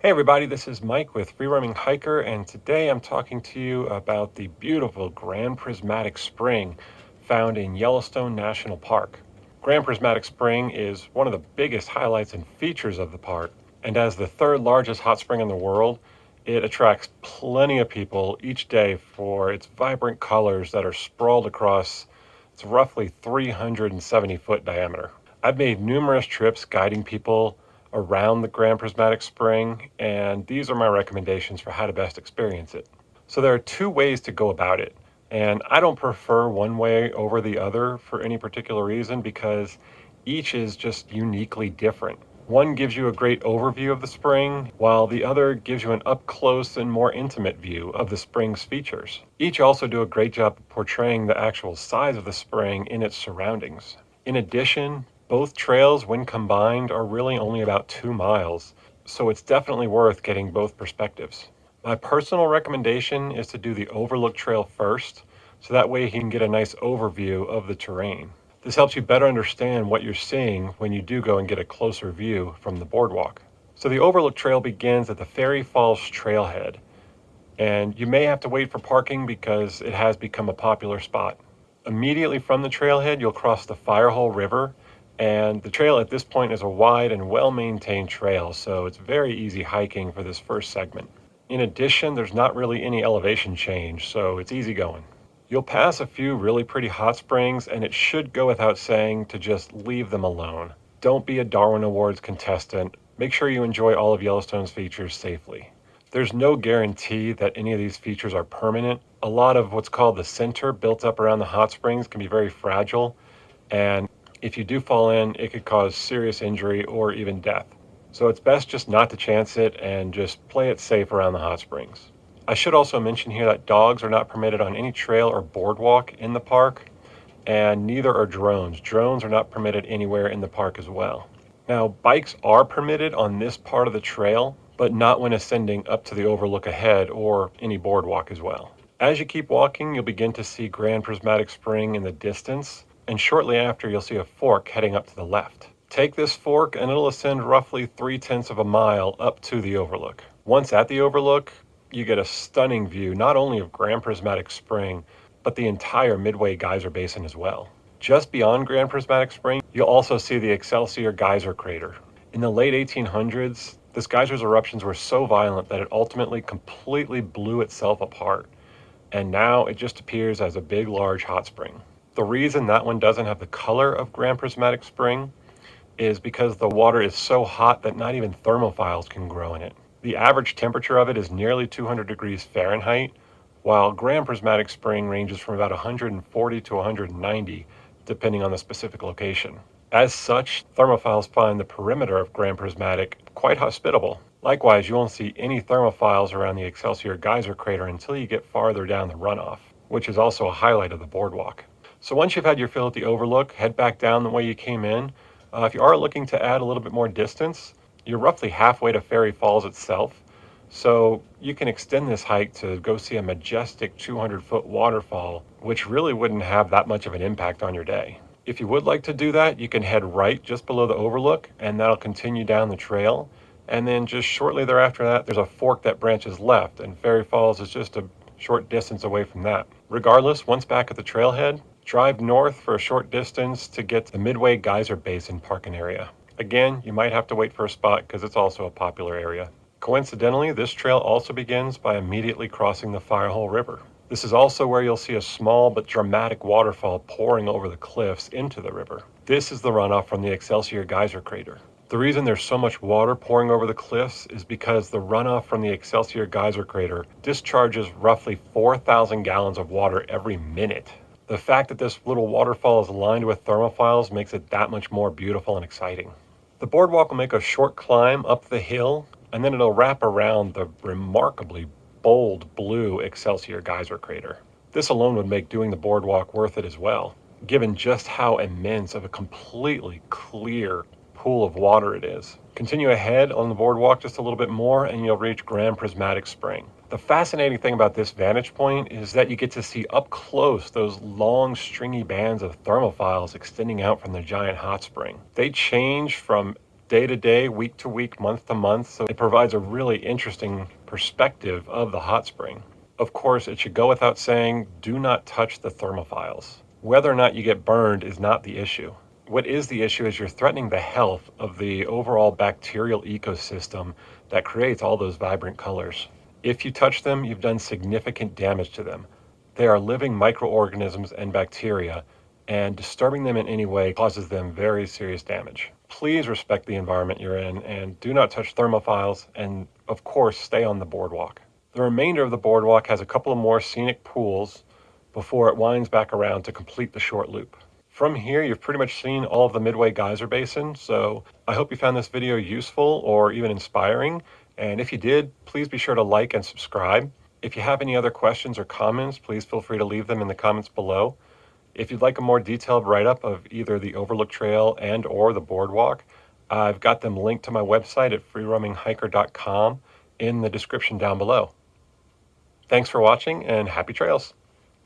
Hey everybody, this is Mike with Free Roaming Hiker, and today I'm talking to you about the beautiful Grand Prismatic Spring found in Yellowstone National Park. Grand Prismatic Spring is one of the biggest highlights and features of the park, and as the third largest hot spring in the world, it attracts plenty of people each day for its vibrant colors that are sprawled across its roughly 370-foot diameter. I've made numerous trips guiding people around the Grand Prismatic Spring, and these are my recommendations for how to best experience it. So there are two ways to go about it, and I don't prefer one way over the other for any particular reason because each is just uniquely different. One gives you a great overview of the spring, while the other gives you an up-close and more intimate view of the spring's features. Each also do a great job of portraying the actual size of the spring in its surroundings. In addition, both trails, when combined, are really only about 2 miles, so it's definitely worth getting both perspectives. My personal recommendation is to do the Overlook Trail first, so that way you can get a nice overview of the terrain. This helps you better understand what you're seeing when you do go and get a closer view from the boardwalk. So the Overlook Trail begins at the Fairy Falls Trailhead, and you may have to wait for parking because it has become a popular spot. Immediately from the trailhead, you'll cross the Firehole River, and the trail at this point is a wide and well-maintained trail, so it's very easy hiking for this first segment. In addition, there's not really any elevation change, so it's easy going. You'll pass a few really pretty hot springs, and it should go without saying to just leave them alone. Don't be a Darwin Awards contestant. Make sure you enjoy all of Yellowstone's features safely. There's no guarantee that any of these features are permanent. A lot of what's called the center built up around the hot springs can be very fragile, and if you do fall in, it could cause serious injury or even death. So it's best just not to chance it and just play it safe around the hot springs. I should also mention here that dogs are not permitted on any trail or boardwalk in the park, and neither are drones. Drones are not permitted anywhere in the park as well. Now, bikes are permitted on this part of the trail, but not when ascending up to the overlook ahead or any boardwalk as well. As you keep walking, you'll begin to see Grand Prismatic Spring in the distance, and shortly after you'll see a fork heading up to the left. Take this fork and it'll ascend roughly 3/10 of a mile up to the overlook. Once at the overlook, you get a stunning view not only of Grand Prismatic Spring, but the entire Midway Geyser Basin as well. Just beyond Grand Prismatic Spring, you'll also see the Excelsior Geyser crater. In the late 1800s, this geyser's eruptions were so violent that it ultimately completely blew itself apart, and now it just appears as a big, large hot spring. The reason that one doesn't have the color of Grand Prismatic Spring is because the water is so hot that not even thermophiles can grow in it. The average temperature of it is nearly 200 degrees Fahrenheit, while Grand Prismatic Spring ranges from about 140 to 190, depending on the specific location. As such, thermophiles find the perimeter of Grand Prismatic quite hospitable. Likewise, you won't see any thermophiles around the Excelsior Geyser crater until you get farther down the runoff, which is also a highlight of the boardwalk. So once you've had your fill at the overlook, head back down the way you came in. If you are looking to add a little bit more distance, you're roughly halfway to Fairy Falls itself, so you can extend this hike to go see a majestic 200-foot waterfall, which really wouldn't have that much of an impact on your day. If you would like to do that, you can head right just below the overlook, and that'll continue down the trail. And then just shortly thereafter that, there's a fork that branches left, and Fairy Falls is just a short distance away from that. Regardless, once back at the trailhead, drive north for a short distance to get to the Midway Geyser Basin parking area. Again, you might have to wait for a spot because it's also a popular area. Coincidentally, this trail also begins by immediately crossing the Firehole River. This is also where you'll see a small but dramatic waterfall pouring over the cliffs into the river. This is the runoff from the Excelsior Geyser crater. The reason there's so much water pouring over the cliffs is because the runoff from the Excelsior Geyser crater discharges roughly 4,000 gallons of water every minute. The fact that this little waterfall is lined with thermophiles makes it that much more beautiful and exciting. The boardwalk will make a short climb up the hill, and then it'll wrap around the remarkably bold blue Excelsior Geyser crater. This alone would make doing the boardwalk worth it as well, given just how immense of a completely clear pool of water it is. Continue ahead on the boardwalk just a little bit more and you'll reach Grand Prismatic Spring. The fascinating thing about this vantage point is that you get to see up close those long stringy bands of thermophiles extending out from the giant hot spring. They change from day to day, week to week, month to month, so it provides a really interesting perspective of the hot spring. Of course, it should go without saying, do not touch the thermophiles. Whether or not you get burned is not the issue. What is the issue is you're threatening the health of the overall bacterial ecosystem that creates all those vibrant colors. If you touch them, you've done significant damage to them. They are living microorganisms and bacteria, and disturbing them in any way causes them very serious damage. Please respect the environment you're in and do not touch thermophiles, and of course, stay on the boardwalk. The remainder of the boardwalk has a couple of more scenic pools before it winds back around to complete the short loop. From here, you've pretty much seen all of the Midway Geyser Basin, so I hope you found this video useful or even inspiring, and if you did, please be sure to like and subscribe. If you have any other questions or comments, please feel free to leave them in the comments below. If you'd like a more detailed write-up of either the Overlook Trail and or the boardwalk, I've got them linked to my website at freeroaminghiker.com in the description down below. Thanks for watching and happy trails.